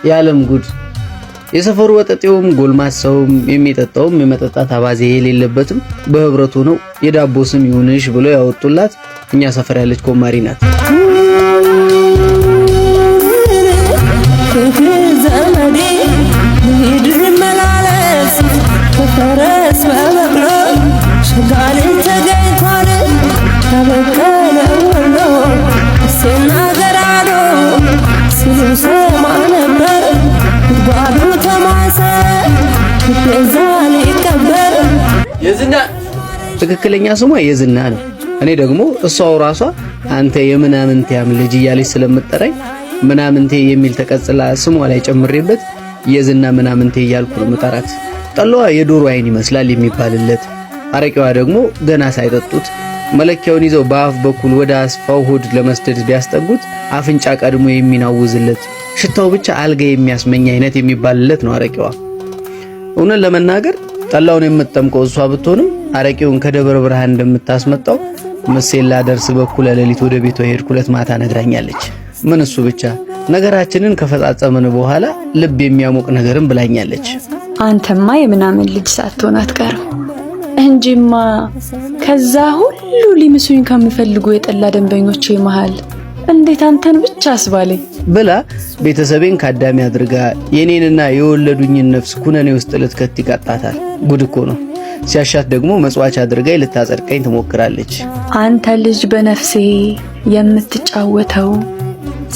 የዓለም ጉድ የሰፈሩ ወጠጤውም ጎልማሳውም የሚጠጣውም የመጠጣት አባዜ የሌለበትም በህብረቱ ነው የዳቦ ስም ይሁንሽ ብሎ ያወጡላት እኛ ሰፈር ያለች ኮማሪ ናት። የዝና ትክክለኛ ስሟ የዝና ነው። እኔ ደግሞ እሷው ራሷ አንተ የምናምንቴም ልጅ እያለች ስለምጠራኝ ምናምንቴ የሚል ተቀጽላ ስሟ ላይ ጨምሬበት የዝና ምናምንቴ እያልኩ ነው መጣራት። ጠላዋ የዶሮ አይን ይመስላል የሚባልለት፣ አረቂዋ ደግሞ ገና ሳይጠጡት መለኪያውን ይዘው በአፍ በኩል ወደ አስፋው ሆድ ለመስደድ ቢያስጠጉት አፍንጫ ቀድሞ የሚናውዝለት ሽታው ብቻ አልጋ የሚያስመኝ አይነት የሚባልለት ነው አረቂዋ። እውነት ለመናገር ጠላውን የምትጠምቀው እሷ ብትሆንም አረቂውን ከደብረ ብርሃን እንደምታስመጣው መሴላ ደርስ በኩል ለሊት ወደ ቤቷ ሄድኩለት ማታ ነግራኛለች። ምን እሱ ብቻ ነገራችንን ከፈጻጸምን በኋላ ልብ የሚያሞቅ ነገርም ብላኛለች። አንተማ የምናምን ልጅ ሳትሆን አትቀርም እንጂማ ከዛ ሁሉ ሊምሱኝ ከመፈልጉ የጠላ ደንበኞቼ መሃል እንዴት አንተን ብቻ አስባለኝ ብላ ቤተሰቤን ካዳሚ አድርጋ የኔንና የወለዱኝን ነፍስ ኩነኔ ውስጥ ልትከት ይቃጣታል። ጉድ እኮ ነው። ሲያሻት ደግሞ መጽዋች አድርጋ ልታጸድቀኝ ትሞክራለች። አንተ ልጅ በነፍሴ የምትጫወተው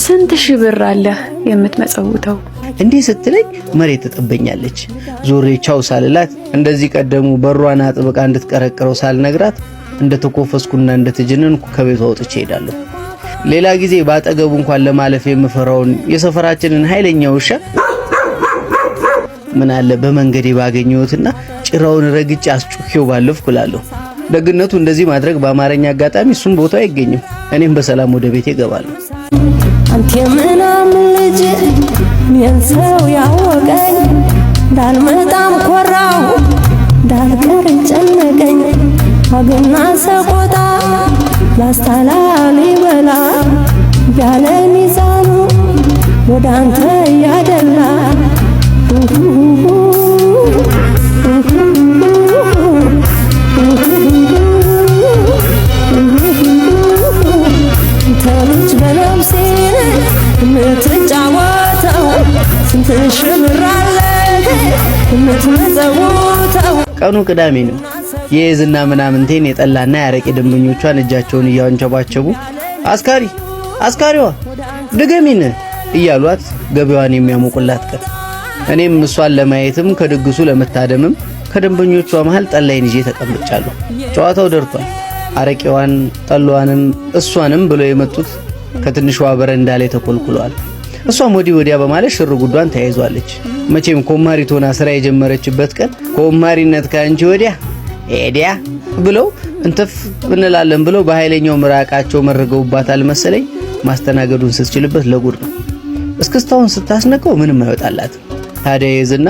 ስንት ሺህ ብር አለህ የምትመጸውተው እንዴ ስትለኝ መሬት ተጠበኛለች። ዞሬ ቻው ሳልላት እንደዚህ ቀደሙ በሯን አጥብቃ እንድትቀረቅረው ሳልነግራት እንደተኮፈስኩና እንደተጀነንኩ ከቤቷ ወጥቼ ሄዳለሁ። ሌላ ጊዜ ባጠገቡ እንኳን ለማለፍ የምፈራውን የሰፈራችንን ኃይለኛ ውሻ ምን አለ በመንገዴ ባገኘሁትና ጭራውን ረግጬ አስጩኬው ባለፍኩ እላለሁ። ደግነቱ እንደዚህ ማድረግ በአማርኛ አጋጣሚ እሱም ቦታ አይገኝም። እኔም በሰላም ወደ ቤቴ እገባለሁ። አንተ ምናምን ልጅ ምን ሰው ያወቀኝ እንዳልመጣም ኮራው እንዳልቀር ጨነቀኝ አገና ሰቆጣ ላስታላሊ በላ ያለ ሚዛኑ ወደ አንተ ያደላ ተልጅ በነፍሴ የምትጫወተው ስንት ሺህ ብር አለህ የምትመጸውተው። ቀኑ ቅዳሜ ነው። የዝና ምናምንቴን የጠላና ያረቂ ደንበኞቿን እጃቸውን እያወንጨባቸቡ አስካሪዋ ድገሚን እያሏት ገበያዋን የሚያሞቁላት ቀን። እኔም እሷን ለማየትም ከድግሱ ለመታደምም ከደንበኞቿ መሃል ጠላይን ይዤ ተቀምጫለሁ። ጨዋታው ደርቷል። አረቂዋን ጠላዋንም እሷንም ብለው የመጡት ከትንሿ በረንዳ ላይ ተኮልኩለዋል። እሷም ወዲህ ወዲያ በማለት ሽር ጉዷን ተያይዟለች። መቼም ኮማሪት ሆና ስራ የጀመረችበት ቀን ኮማሪነት ካንቺ ወዲያ ኤዲያ ብለው እንተፍ እንላለን ብለው በኃይለኛው ምራቃቸው መርገውባታል መሰለኝ። ማስተናገዱን ስትችልበት ለጉድ ነው። እስክስታውን ስታስነቀው ምንም አይወጣላት። ታዲያ የዝና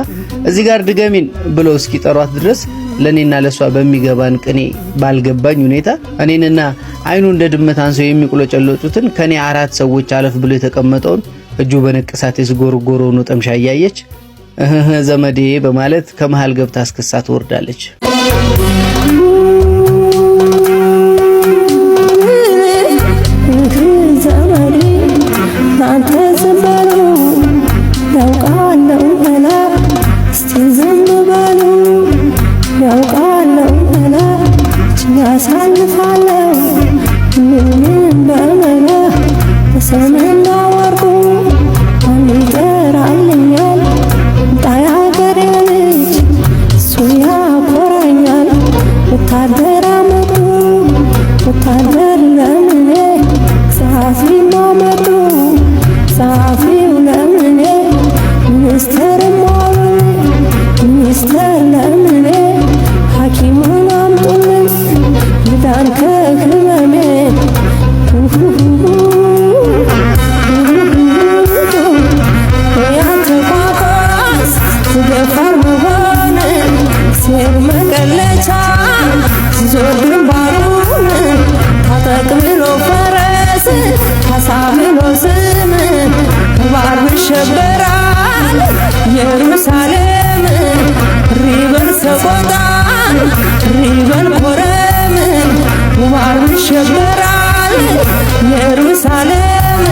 እዚህ ጋር ድገሚን ብለው እስኪጠሯት ድረስ ለኔና ለሷ በሚገባን ቅኔ ባልገባኝ ሁኔታ እኔንና አይኑ እንደ ድመት አንሰው የሚቆለጨለጩትን ከኔ 4 ሰዎች አለፍ ብሎ የተቀመጠውን እጁ በነቀሳት የስጎርጎሮኑ ጠምሻ ያያየች ዘመዴ በማለት ከመሃል ገብታ አስከሳ ትወርዳለች። Sa ኢየሩሳሌም ሪበል ሰቆጣ ሪበል ኮረም ውባር ይሸበራል ኢየሩሳሌም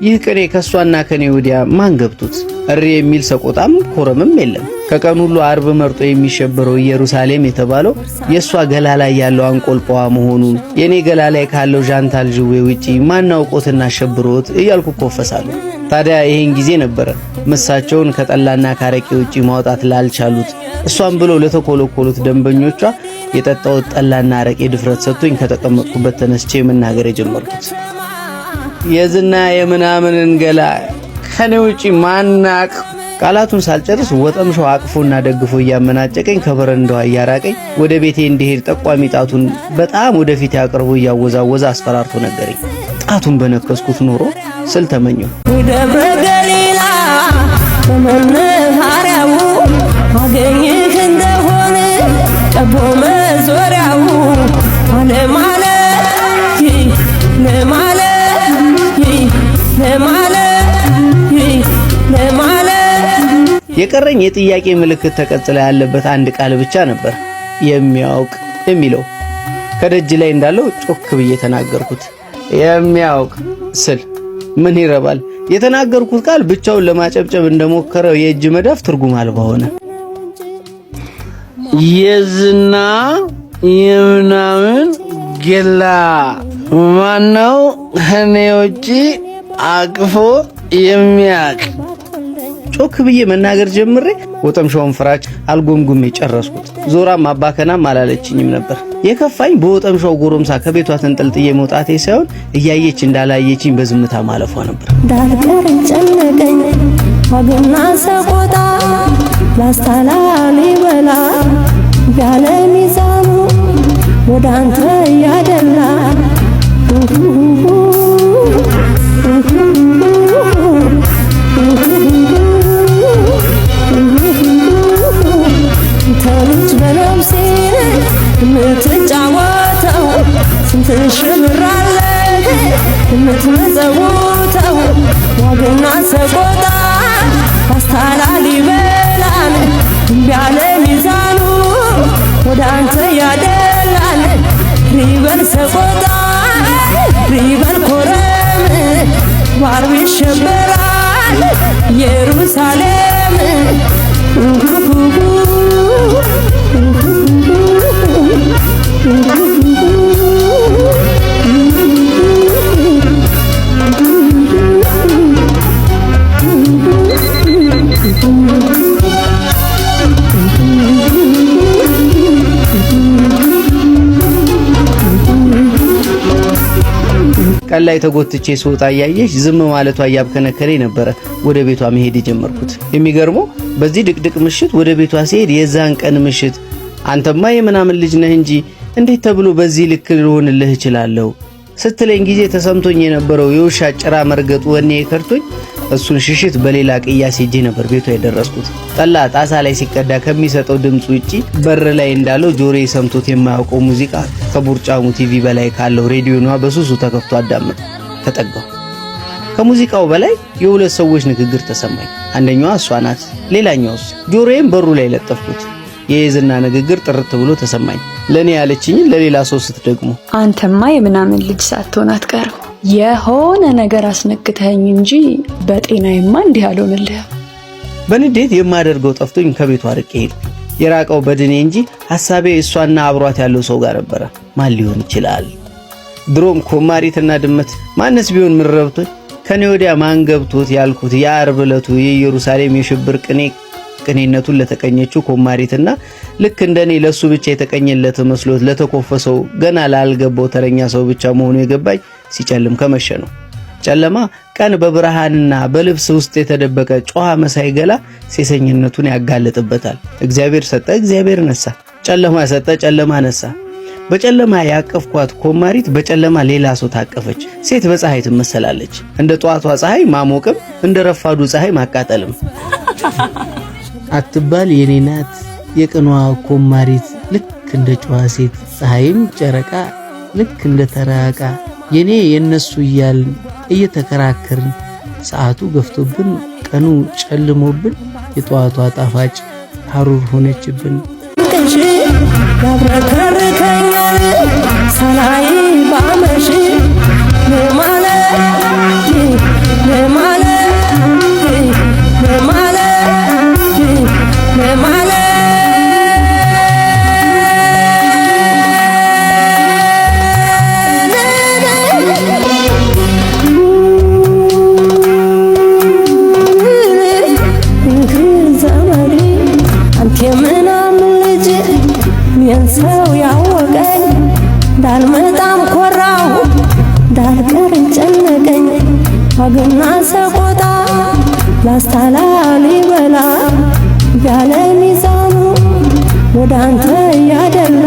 ይህ ቅኔ ከሷና ከኔ ወዲያ ማን ገብቶት እሪ የሚል ሰቆጣም ኮረምም የለም። ከቀን ሁሉ አርብ መርጦ የሚሸበረው ኢየሩሳሌም የተባለው የሷ ገላ ላይ ያለው አንቆልጳዋ መሆኑን የኔ ገላ ላይ ካለው ዣንታል ጅዌ ውጪ ማናውቆትና ሸብሮት እያልኩ ኮፈሳለሁ። ታዲያ ይሄን ጊዜ ነበረ መሳቸውን ከጠላና ካረቄ ውጪ ማውጣት ላልቻሉት እሷን ብለው ለተኮለኮሉት ደንበኞቿ የጠጣው ጠላና አረቄ ድፍረት ሰጥቶኝ ከተቀመጥኩበት ተነስቼ መናገር የጀመርኩት። የዝና የምናምንን ገላ ከኔ ውጪ ማናቅ። ቃላቱን ሳልጨርስ ወጠምሻው አቅፎና ደግፎ እያመናጨቀኝ ከበረንዳው እያራቀኝ ወደ ቤቴ እንዲሄድ ጠቋሚ ጣቱን በጣም ወደፊት ያቀርቦ እያወዛወዘ አስፈራርቶ ነገረኝ። ጣቱን በነከስኩት ኖሮ ስል ተመኘው። ደብረ ገሊላ በመናኸሪያው አገኝህ እንደሆነ ቀቦ መዞሪያው ለማለት የቀረኝ የጥያቄ ምልክት ተቀጽላ ያለበት አንድ ቃል ብቻ ነበር፣ የሚያውቅ የሚለው። ከደጅ ላይ እንዳለው ጮክ ብዬ ተናገርኩት። የሚያውቅ ስል ምን ይረባል? የተናገርኩት ቃል ብቻውን ለማጨብጨብ እንደሞከረው የእጅ መዳፍ ትርጉም አልባ ሆነ። የዝና የምናምን ገላ ማነው ከኔ ውጪ አቅፎ የሚያቅ? ጮክ ብዬ መናገር ጀምሬ ወጠምሻውን ፍራች አልጎምጉሜ ጨረስኩት። ዞራም አባከናም አላለችኝም ነበር። የከፋኝ በወጠምሻው ጎረምሳ ከቤቷ ተንጠልጥዬ መውጣቴ ሳይሆን እያየች እንዳላየችኝ በዝምታ ማለፏ ነበር። ዳልቀር ጨነቀኝ ዋግና ሰቆጣ ላስታላሊ በላ ያለ ሚዛኑ ወደ አንተ ያደላ ተልጅ በነፍሴ የምትጫወተው ስንት ሽብራለህ የምትመጸውተው ዋግና ሰቆጣ አስታላሊ በላን ያለ ሚዛኑ ወደ አንተ ያደላል ሪበል ሰቆጣ ሪበል ኮረም ባርብ ይሸበራል ኢየሩሳሌም ቀን ላይ ተጎትቼ ስወጣ እያየች ዝም ማለቷ እያብከነከለኝ ነበረ ወደ ቤቷ መሄድ የጀመርኩት። የሚገርመው በዚህ ድቅድቅ ምሽት ወደ ቤቷ ሲሄድ የዛን ቀን ምሽት አንተማ የምናምን ልጅ ነህ እንጂ እንዴት ተብሎ በዚህ ልክ ልሆንልህ እችላለሁ ስትለኝ ጊዜ ተሰምቶኝ የነበረው የውሻ ጭራ መርገጡ ወኔ ከርቶኝ እሱን ሽሽት በሌላ ቅያስ ሄጄ ነበር ቤቷ የደረስኩት። ጠላ ጣሳ ላይ ሲቀዳ ከሚሰጠው ድምጽ ውጪ በር ላይ እንዳለው ጆሮዬ ሰምቶት የማያውቀው ሙዚቃ ከቡርጫሙ ቲቪ በላይ ካለው ሬዲዮኗ በሱሱ ተከፍቶ አዳመጥ ተጠጋው። ከሙዚቃው በላይ የሁለት ሰዎች ንግግር ተሰማኝ። አንደኛዋ እሷ ናት፣ ሌላኛውስ ጆሮዬን በሩ ላይ ለጠፍኩት። የዝና ንግግር ጥርት ብሎ ተሰማኝ። ለኔ ያለችኝ ለሌላ ሰው ስትደግሞ አንተማ የምናምን ልጅ ሳትሆን አትቀርም፣ የሆነ ነገር አስነክተኝ እንጂ በጤናዬማ እንዲህ አልሆንልህም። በንዴት የማደርገው ጠፍቶኝ ከቤቷ ርቄ ሄድኩ። የራቀው በድኔ እንጂ ሐሳቤ እሷና አብሯት ያለው ሰው ጋር ነበረ። ማን ሊሆን ይችላል? ድሮም ኮማሪትና ድመት ማንስ ቢሆን ምን ረብቶኝ ከኔ ወዲያ ማን ገብቶት ያልኩት የዓርብ ዕለቱ የኢየሩሳሌም የሽብር ቅኔነቱን ለተቀኘችው ኮማሪትና ልክ እንደኔ ለሱ ብቻ የተቀኘለት መስሎት ለተኮፈሰው ገና ላልገባው ተረኛ ሰው ብቻ መሆኑ የገባኝ ሲጨልም ከመሸ ነው። ጨለማ ቀን በብርሃንና በልብስ ውስጥ የተደበቀ ጮሃ መሳይ ገላ ሴሰኝነቱን ያጋለጥበታል። እግዚአብሔር ሰጠ፣ እግዚአብሔር ነሳ። ጨለማ ሰጠ፣ ጨለማ ነሳ። በጨለማ ያቀፍኳት ኮማሪት በጨለማ ሌላ ሰው ታቀፈች። ሴት በፀሐይ ትመሰላለች። እንደ ጧቷ ፀሐይ ማሞቅም እንደ ረፋዱ ፀሐይ ማቃጠልም አትባል የኔ ናት የቀኗ ኮማሪት ልክ እንደ ጨዋ ሴት ፀሐይም ጨረቃ ልክ እንደ ተራቃ የኔ የነሱ እያልን እየተከራከርን ሰዓቱ ገፍቶብን ቀኑ ጨልሞብን የጧቷ ጣፋጭ ሐሩር ሆነችብን። ቅሽ ያብረከርከኛል ሳላይ ባመሽ ለማለት ሰው ያወቀኝ እንዳልመጣም ኮራው እንዳልቀር ጨነቀኝ ዋግና ሰቆጣ ላስታላሊ በላ ያለ ሚዛኑ ወደ አንተ ያደላ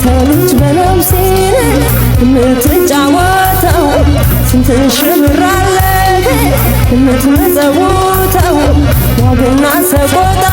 ተልጅ በነፍሴ የምትጫወተው ስንት ሽብር አለ የምትመጸውተው ዋግና ሰቆጣ